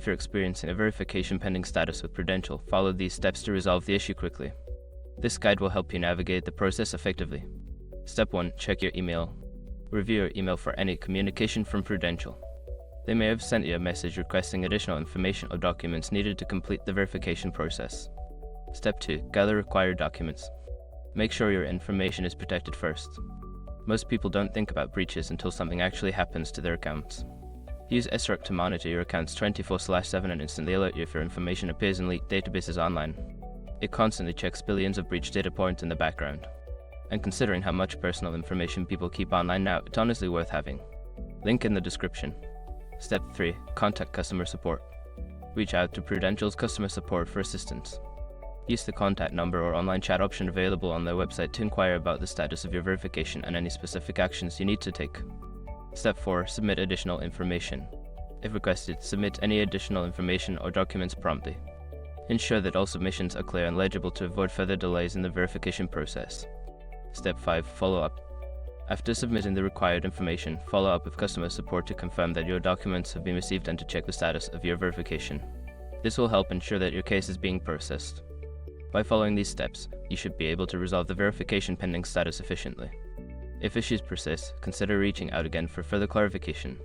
If you're experiencing a verification pending status with Prudential, follow these steps to resolve the issue quickly. This guide will help you navigate the process effectively. Step 1. Check your email. Review your email for any communication from Prudential. They may have sent you a message requesting additional information or documents needed to complete the verification process. Step 2. Gather required documents. Make sure your information is protected first. Most people don't think about breaches until something actually happens to their accounts. Use SRUC to monitor your accounts 24/7 and instantly alert you if your information appears in leaked databases online. It constantly checks billions of breach data points in the background. And considering how much personal information people keep online now, it's honestly worth having. Link in the description. Step 3. Contact customer support. Reach out to Prudential's customer support for assistance. Use the contact number or online chat option available on their website to inquire about the status of your verification and any specific actions you need to take. Step 4. Submit additional information. If requested, submit any additional information or documents promptly. Ensure that all submissions are clear and legible to avoid further delays in the verification process. Step 5. Follow up. After submitting the required information, follow up with customer support to confirm that your documents have been received and to check the status of your verification. This will help ensure that your case is being processed. By following these steps, you should be able to resolve the verification pending status efficiently. If issues persist, consider reaching out again for further clarification.